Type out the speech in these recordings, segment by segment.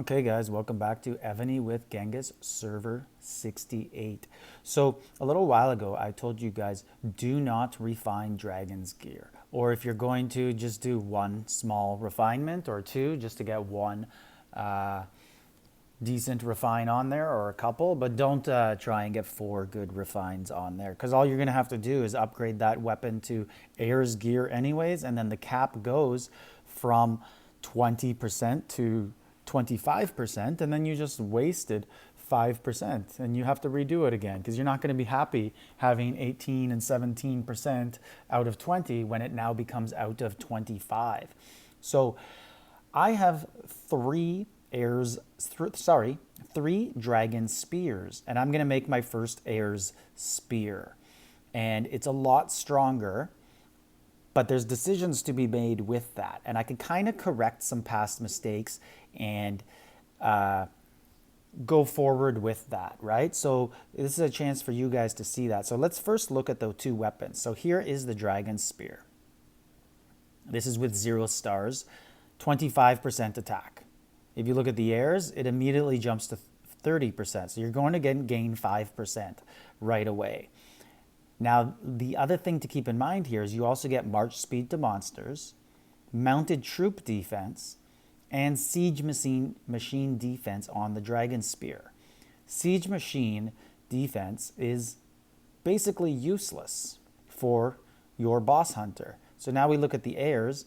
Okay guys, welcome back to Evony with Genghis Server 68. So a little while ago I told you guys do not refine Dragon's gear, or if you're going to, just do one small refinement or two just to get one decent refine on there, or a couple, but don't try and get four good refines on there, because all you're going to have to do is upgrade that weapon to ARES gear anyways, and then the cap goes from 20% to 25%, and then you just wasted 5%, and you have to redo it again, because you're not going to be happy having 18 and 17% out of 20 when it now becomes out of 25. So I have three dragon spears, and I'm going to make my first ARES spear, and it's a lot stronger, but there's decisions to be made with that, and I can kind of correct some past mistakes and go forward with that, right? So this is a chance for you guys to see that. So let's first look at the two weapons. So here is the dragon spear. This is with 0 stars, 25% attack. If you look at the ARES, it immediately jumps to 30%. So you're going to gain 5% right away. Now, the other thing to keep in mind here is you also get march speed to monsters, mounted troop defense, and siege machine defense on the dragon spear. Siege machine defense is basically useless for your boss hunter. So now we look at the ARES,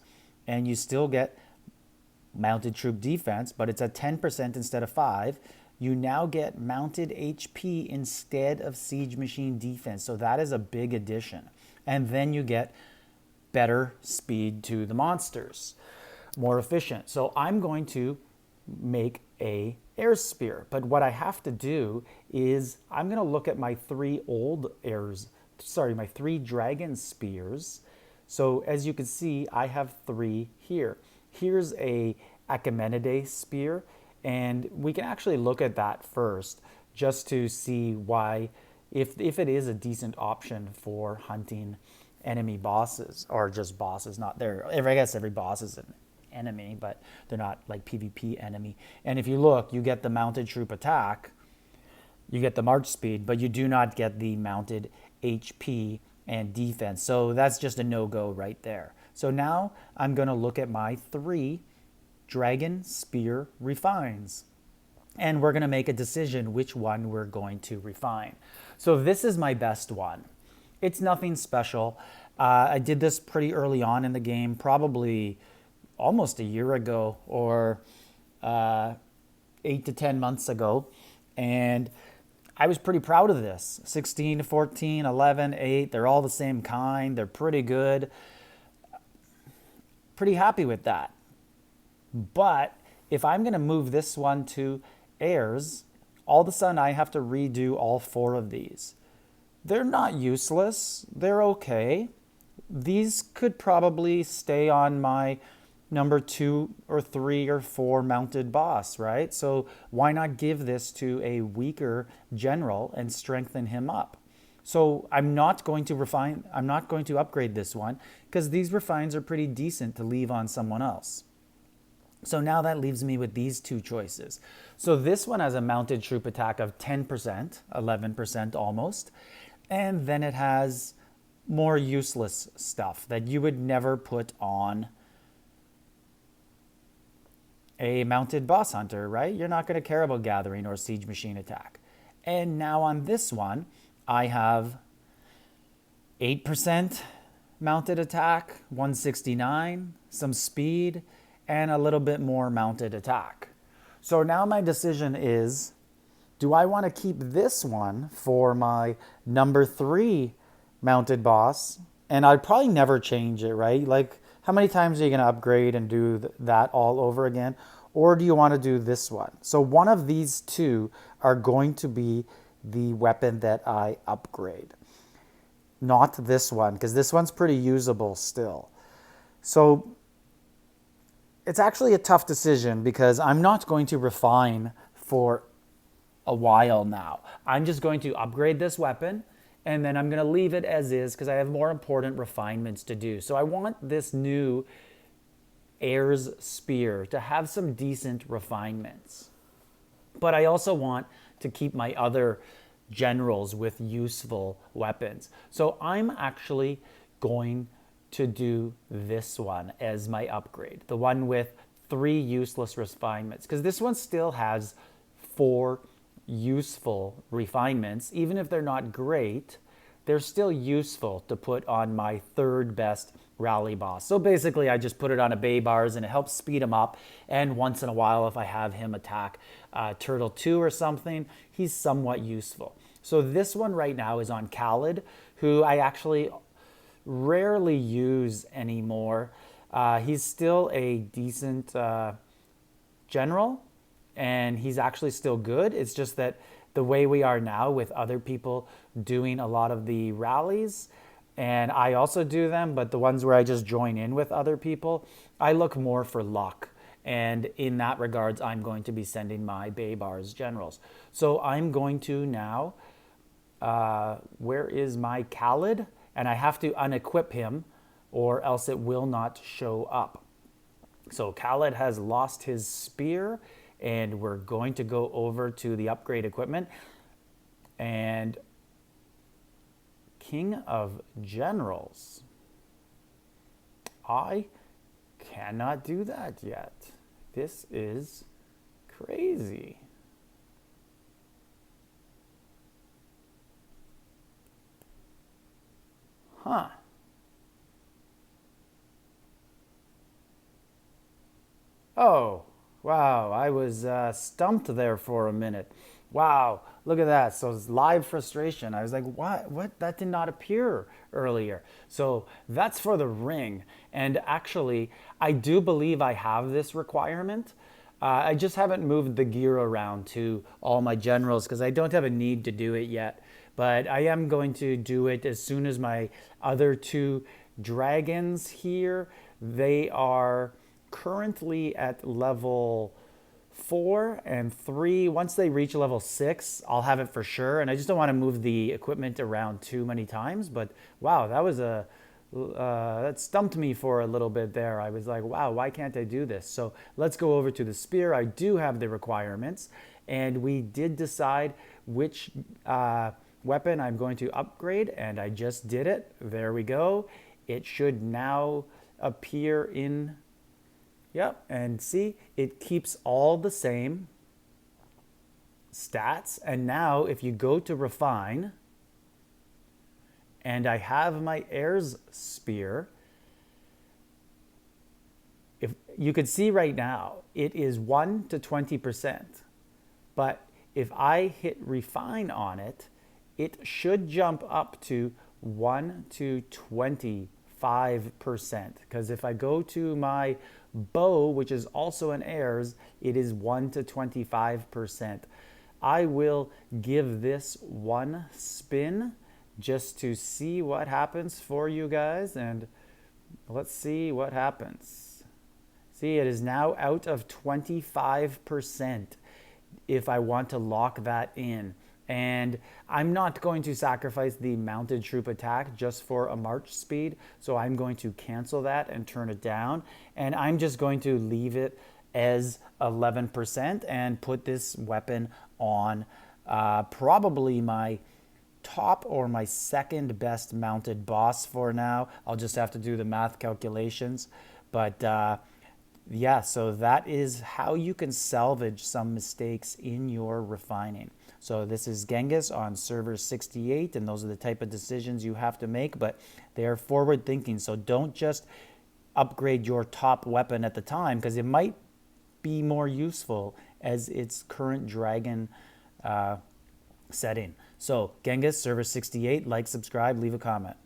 and you still get mounted troop defense, but it's at 10% instead of 5. You now get mounted HP instead of siege machine defense. So that is a big addition. And then you get better speed to the monsters, more efficient. So I'm going to make a ARES spear. But what I have to do is I'm going to look at my three dragon spears. So as you can see, I have 3 here. Here's a Achaemenid spear, and we can actually look at that first just to see why, if it is a decent option for hunting enemy bosses, or just bosses, not there. I guess every boss is an enemy, but they're not like PvP enemy. And if you look, you get the mounted troop attack, you get the march speed, but you do not get the mounted HP and defense. So that's just a no-go right there. So now I'm going to look at my 3 dragon spear refines, and we're going to make a decision which one we're going to refine. So this is my best one. It's nothing special. I did this pretty early on in the game, probably almost a year ago, or 8 to 10 months ago, and I was pretty proud of this. 16, 14, 11, 8, they're all the same kind. They're pretty good. Pretty happy with that. But if I'm going to move this one to ARES, all of a sudden I have to redo all 4 of these. They're not useless. They're okay. These could probably stay on my number 2 or 3 or 4 mounted boss, right? So why not give this to a weaker general and strengthen him up? So I'm not going to upgrade this one, because these refines are pretty decent to leave on someone else. So now that leaves me with these 2 choices. So this one has a mounted troop attack of 10%, 11% almost, and then it has more useless stuff that you would never put on a mounted boss hunter, right? You're not going to care about gathering or siege machine attack. And now on this one, I have 8% mounted attack, 169, some speed, and a little bit more mounted attack. So now my decision is, do I want to keep this one for my number 3 mounted boss? And I'd probably never change it, right? Like, how many times are you going to upgrade and do that all over again? Or do you want to do this one? So one of these 2 are going to be the weapon that I upgrade. Not this one, because this one's pretty usable still. So it's actually a tough decision, because I'm not going to refine for a while now. I'm just going to upgrade this weapon, and then I'm going to leave it as is, because I have more important refinements to do. So I want this new ARES spear to have some decent refinements. But I also want to keep my other generals with useful weapons. So I'm actually going to do this one as my upgrade, the one with 3 useless refinements, because this one still has 4 useful refinements. Even if they're not great, they're still useful to put on my 3rd best rally boss. So basically I just put it on a bay bars and it helps speed him up, and once in a while if I have him attack turtle 2 or something, he's somewhat useful. So this one right now is on Khalid, who I actually rarely use anymore. He's still a decent general, and he's actually still good. It's just that the way we are now with other people doing a lot of the rallies, and I also do them, but the ones where I just join in with other people, I look more for luck. And in that regards, I'm going to be sending my Bay Bars generals. So I'm going to now, where is my Khalid? And I have to unequip him or else it will not show up. So Khalid has lost his spear, and we're going to go over to the upgrade equipment. And King of Generals, I cannot do that yet. This is crazy. Huh. Oh, wow. I was stumped there for a minute. Wow, look at that. So it's live frustration. I was like, what? That did not appear earlier. So that's for the ring. And actually, I do believe I have this requirement. I just haven't moved the gear around to all my generals because I don't have a need to do it yet. But I am going to do it as soon as my other 2 dragons here, they are currently at level 4 and 3. Once they reach level 6, I'll have it for sure. And I just don't want to move the equipment around too many times. But wow, that was that stumped me for a little bit there. I was like, wow, why can't I do this? So let's go over to the spear. I do have the requirements, and we did decide which weapon I'm going to upgrade, and I just did it. There we go. It should now appear in, yep, and see, it keeps all the same stats. And now if you go to refine, and I have my ARES spear, if you could see right now, it is 1 to 20%. But if I hit refine on it, it should jump up to 1 to 25%. Because if I go to my bow, which is also an ARES, it is 1 to 25%. I will give this one spin just to see what happens for you guys, and let's see what happens. See, it is now out of 25% if I want to lock that in. And I'm not going to sacrifice the mounted troop attack just for a march speed, so I'm going to cancel that and turn it down, and I'm just going to leave it as 11% and put this weapon on probably my top or my 2nd best mounted boss for now. I'll just have to do the math calculations, but yeah, so that is how you can salvage some mistakes in your refining. So this is Genghis on server 68, and those are the type of decisions you have to make, but they are forward thinking. So don't just upgrade your top weapon at the time, because it might be more useful as its current dragon setting. So Genghis, server 68, like, subscribe, leave a comment.